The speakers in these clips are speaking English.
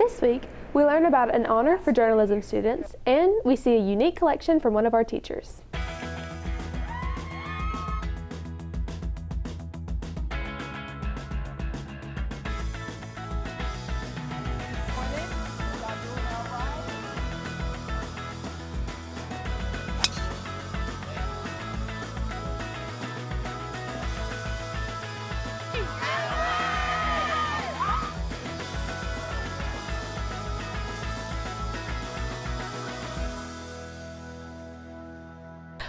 This week, we learn about an honor for journalism students, and we see a unique collection from one of our teachers.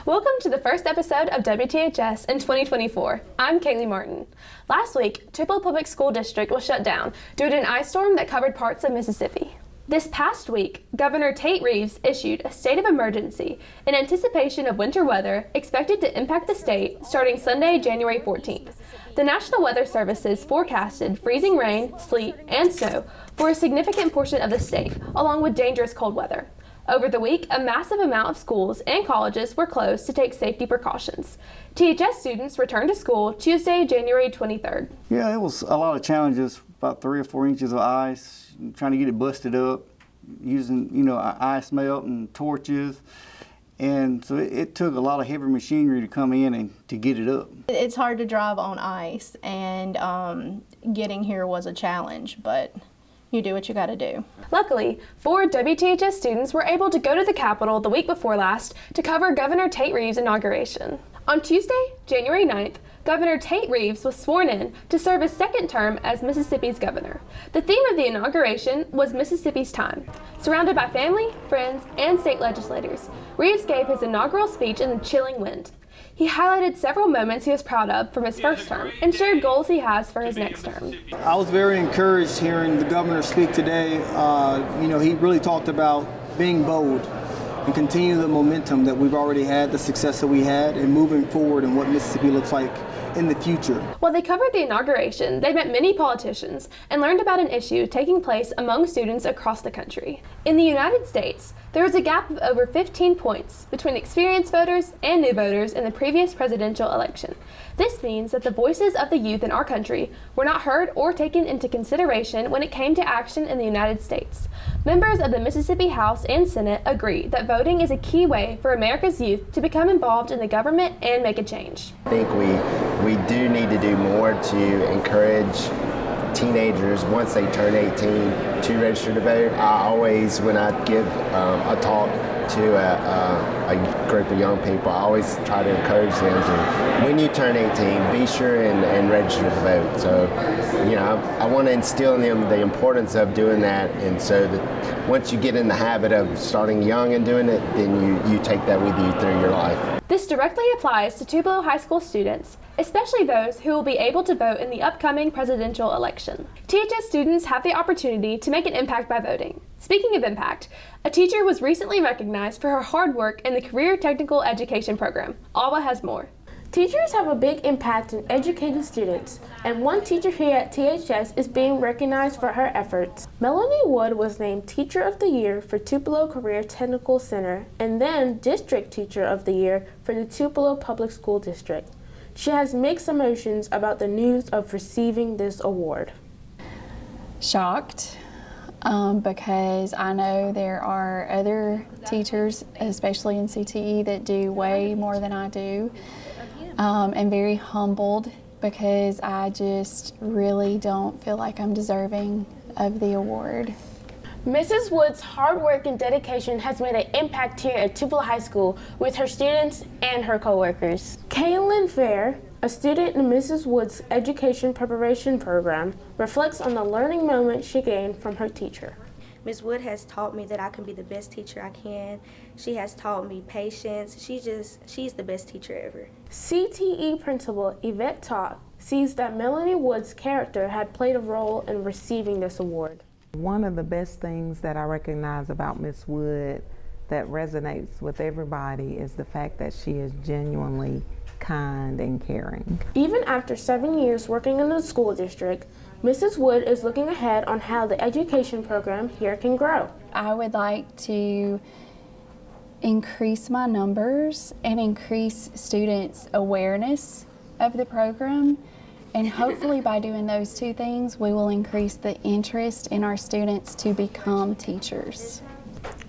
Welcome to the first episode of WTHS in 2024. I'm Caleigh Martin. Last week, Tupelo Public School District was shut down due to an ice storm that covered parts of Mississippi. This past week, Governor Tate Reeves issued a state of emergency in anticipation of winter weather expected to impact the state starting Sunday, January 14th. The National Weather Services forecasted freezing rain, sleet, and snow for a significant portion of the state, along with dangerous cold weather. Over the week, a massive amount of schools and colleges were closed to take safety precautions. THS students returned to school Tuesday, January 23rd. Yeah, it was a lot of challenges, about 3 or 4 inches of ice, trying to get it busted up, using, ice melt and torches. And so it took a lot of heavy machinery to come in and to get it up. It's hard to drive on ice, and getting here was a challenge, but you do what you gotta do. Luckily, 4 WTHS students were able to go to the Capitol the week before last to cover Governor Tate Reeves' inauguration. On Tuesday, January 9th, Governor Tate Reeves was sworn in to serve his second term as Mississippi's governor. The theme of the inauguration was Mississippi's time. Surrounded by family, friends, and state legislators, Reeves gave his inaugural speech in the chilling wind. He highlighted several moments he was proud of from his first term and shared goals he has for his next term. I was very encouraged hearing the governor speak today. He really talked about being bold and continue the momentum that we've already had, the success that we had, and moving forward and what Mississippi looks like in the future. While they covered the inauguration, they met many politicians and learned about an issue taking place among students across the country. In the United States, there was a gap of over 15 points between experienced voters and new voters in the previous presidential election. This means that the voices of the youth in our country were not heard or taken into consideration when it came to action in the United States. Members of the Mississippi House and Senate agree that voting is a key way for America's youth to become involved in the government and make a change. I think we do need to do more to encourage teenagers, once they turn 18, to register to vote. I always, when I give a talk to a group of young people, I always try to encourage them to, when you turn 18, be sure and register to vote. So, I want to instill in them the importance of doing that, and so that once you get in the habit of starting young and doing it, then you take that with you through your life. This directly applies to Tupelo High School students, especially those who will be able to vote in the upcoming presidential election. THS students have the opportunity to make an impact by voting. Speaking of impact, a teacher was recently recognized for her hard work in the Career Technical Education program. Awa has more. Teachers have a big impact in educating students, and one teacher here at THS is being recognized for her efforts. Melanie Wood was named Teacher of the Year for Tupelo Career Technical Center and then District Teacher of the Year for the Tupelo Public School District. She has mixed emotions about the news of receiving this award. Shocked, because I know there are other teachers, especially in CTE, that do way more than I do. And very humbled because I just really don't feel like I'm deserving of the award. Mrs. Wood's hard work and dedication has made an impact here at Tupelo High School with her students and her coworkers. Kaylin Fair, a student in Mrs. Wood's education preparation program, reflects on the learning moment she gained from her teacher. Ms. Wood has taught me that I can be the best teacher I can. She has taught me patience. She's the best teacher ever. CTE Principal Yvette Talk sees that Melanie Wood's character had played a role in receiving this award. One of the best things that I recognize about Ms. Wood that resonates with everybody is the fact that she is genuinely kind and caring. Even after 7 years working in the school district, Mrs. Wood is looking ahead on how the education program here can grow. I would like to increase my numbers and increase students' awareness of the program And hopefully by doing those two things, we will increase the interest in our students to become teachers.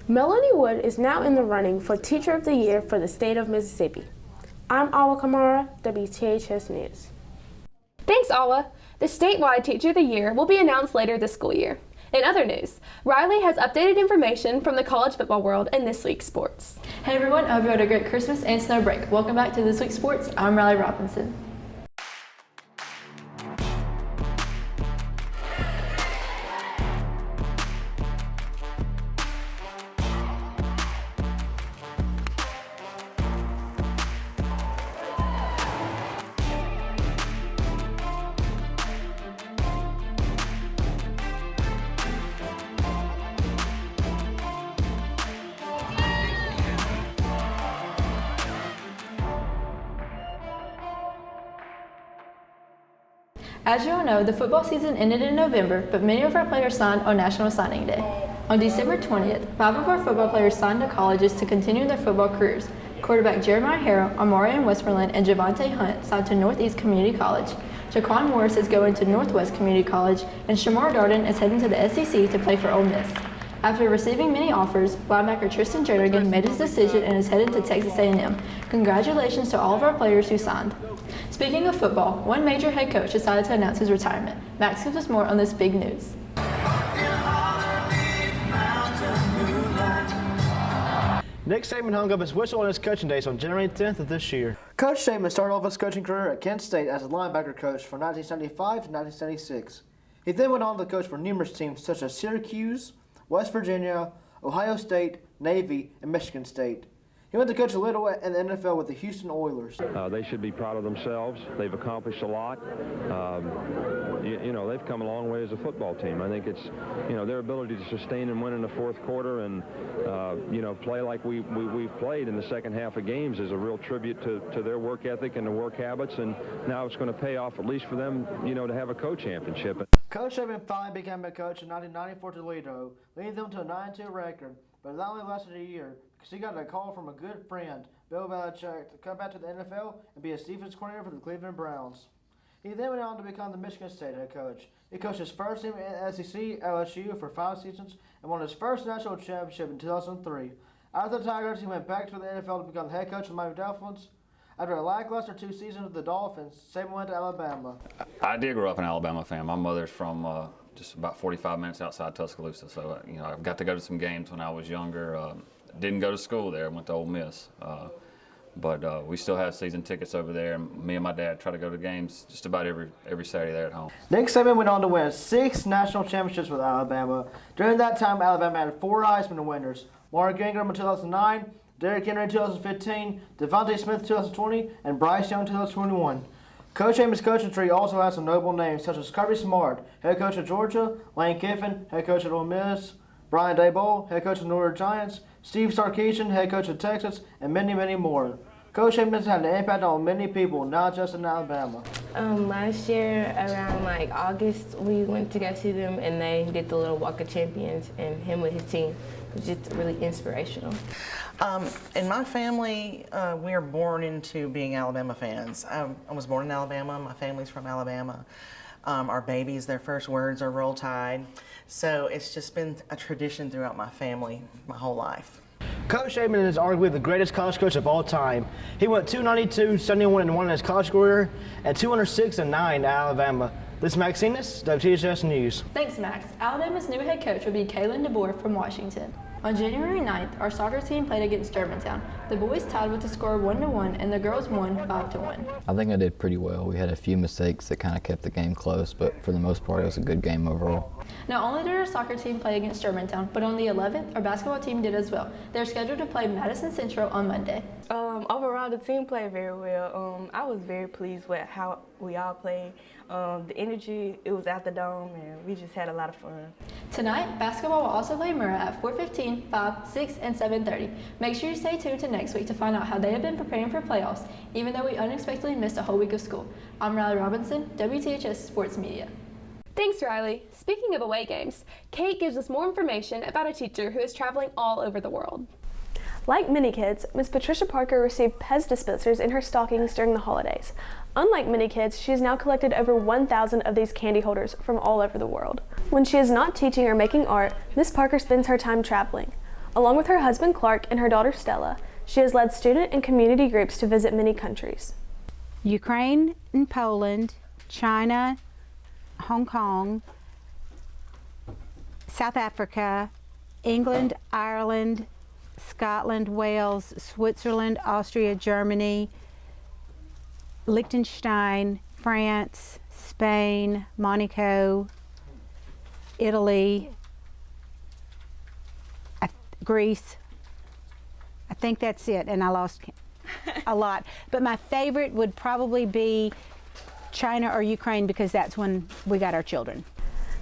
Melanie Wood is now in the running for Teacher of the Year for the state of Mississippi. I'm Awa Camara, WTHS News. Thanks, Awa. The statewide Teacher of the Year will be announced later this school year. In other news, Rylie has updated information from the college football world in this week's sports. Hey everyone, I hope you had a great Christmas and snow break. Welcome back to This Week's Sports. I'm Rylie Robinson. As you all know, the football season ended in November, but many of our players signed on National Signing Day. On December 20th, 5 of our football players signed to colleges to continue their football careers. Quarterback Jeremiah Harrell, Amarian Westmoreland, and Javante Hunt signed to Northeast Community College. Jaquan Morris is going to Northwest Community College, and Shamar Darden is heading to the SEC to play for Ole Miss. After receiving many offers, linebacker Tristan Jernigan made his decision and is headed to Texas A&M. Congratulations to all of our players who signed. Speaking of football, one major head coach decided to announce his retirement. Max gives us more on this big news. Nick Saban hung up his whistle on his coaching days on January 10th of this year. Coach Saban started off his coaching career at Kent State as a linebacker coach from 1975 to 1976. He then went on to coach for numerous teams such as Syracuse, West Virginia, Ohio State, Navy, and Michigan State. He went to coach a little in the NFL with the Houston Oilers. They should be proud of themselves. They've accomplished a lot. They've come a long way as a football team. I think it's, their ability to sustain and win in the fourth quarter and, play like we've played in the second half of games is a real tribute to their work ethic and their work habits. And now it's going to pay off, at least for them, to have a co-championship. Coach Saban finally became a coach in 1994 Toledo, leading them to a 9-2 record, but it only lasted a year because he got a call from a good friend, Bill Belichick, to come back to the NFL and be a defense coordinator for the Cleveland Browns. He then went on to become the Michigan State head coach. He coached his first team in SEC, LSU, for 5 seasons and won his first national championship in 2003. After the Tigers, he went back to the NFL to become the head coach of the Miami Dolphins. After a lackluster 2 seasons with the Dolphins, Saban went to Alabama. I did grow up an Alabama fan. My mother's from just about 45 minutes outside Tuscaloosa, so I got to go to some games when I was younger. Didn't go to school there. Went to Ole Miss, but we still have season tickets over there. And me and my dad try to go to games just about every Saturday there at home. Nick Saban went on to win 6 national championships with Alabama. During that time, Alabama had 4 Heisman winners: Mark Ingram in 2009. Derrick Henry in 2015, Devontae Smith in 2020, and Bryce Young in 2021. Coach Saban's coaching tree also has some notable names such as Kirby Smart, head coach of Georgia, Lane Kiffin, head coach of Ole Miss, Brian Daboll, head coach of the New York Giants, Steve Sarkisian, head coach of Texas, and many, many more. Coach Saban's had an impact on many people, not just in Alabama. Last year, around August, we went to go see them, and they did the little Walk of Champions, and him with his team was just really inspirational. In my family, we are born into being Alabama fans. I was born in Alabama. My family's from Alabama. Our babies, their first words are Roll Tide. So it's just been a tradition throughout my family my whole life. Coach Saban is arguably the greatest college coach of all time. He went 292, 71-1 in his college career, and 206-9 at Alabama. This is Max Enis, WTHS News. Thanks, Max. Alabama's new head coach will be Kalen DeBoer from Washington. On January 9th, our soccer team played against Germantown. The boys tied with the score 1-1, and the girls won 5-1. I think I did pretty well. We had a few mistakes that kind of kept the game close, but for the most part, it was a good game overall. Not only did our soccer team play against Germantown, but on the 11th, our basketball team did as well. They're scheduled to play Madison Central on Monday. Overall, the team played very well. I was very pleased with how we all played. The energy, it was at the Dome, and we just had a lot of fun. Tonight, basketball will also play Murrah at 4:15, 5, 6, and 7:30. Make sure you stay tuned to next week to find out how they have been preparing for playoffs, even though we unexpectedly missed a whole week of school. I'm Rylie Robinson, WTHS Sports Media. Thanks, Rylie. Speaking of away games, Cate gives us more information about a teacher who is traveling all over the world. Like many kids, Miss Patricia Parker received Pez dispensers in her stockings during the holidays. Unlike many kids, she has now collected over 1,000 of these candy holders from all over the world. When she is not teaching or making art, Miss Parker spends her time traveling. Along with her husband Clark and her daughter Stella, she has led student and community groups to visit many countries. Ukraine and Poland, China, Hong Kong, South Africa, England, Ireland, Scotland, Wales, Switzerland, Austria, Germany, Liechtenstein, France, Spain, Monaco, Italy, Greece. I think that's it, and I lost a lot. But my favorite would probably be China or Ukraine because that's when we got our children.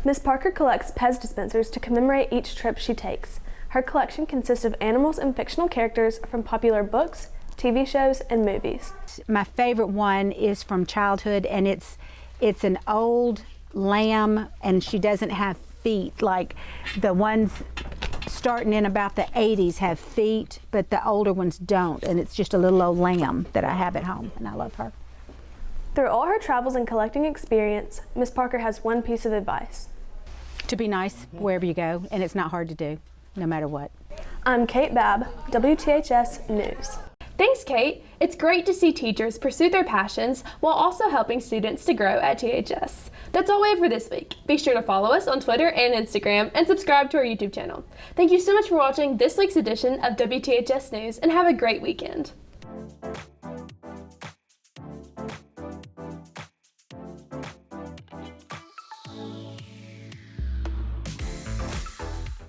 Miss Parker collects Pez dispensers to commemorate each trip she takes. Her collection consists of animals and fictional characters from popular books, TV shows, and movies. My favorite one is from childhood, and it's an old lamb, and she doesn't have feet like the ones starting in about the 80s have feet, but the older ones don't, and it's just a little old lamb that I have at home, and I love her. Through all her travels and collecting experience, Miss Parker has one piece of advice. To be nice wherever you go, and it's not hard to do, no matter what. I'm Cate Babb, WTHS News. Thanks, Kate. It's great to see teachers pursue their passions while also helping students to grow at THS. That's all we have for this week. Be sure to follow us on Twitter and Instagram and subscribe to our YouTube channel. Thank you so much for watching this week's edition of WTHS News, and have a great weekend.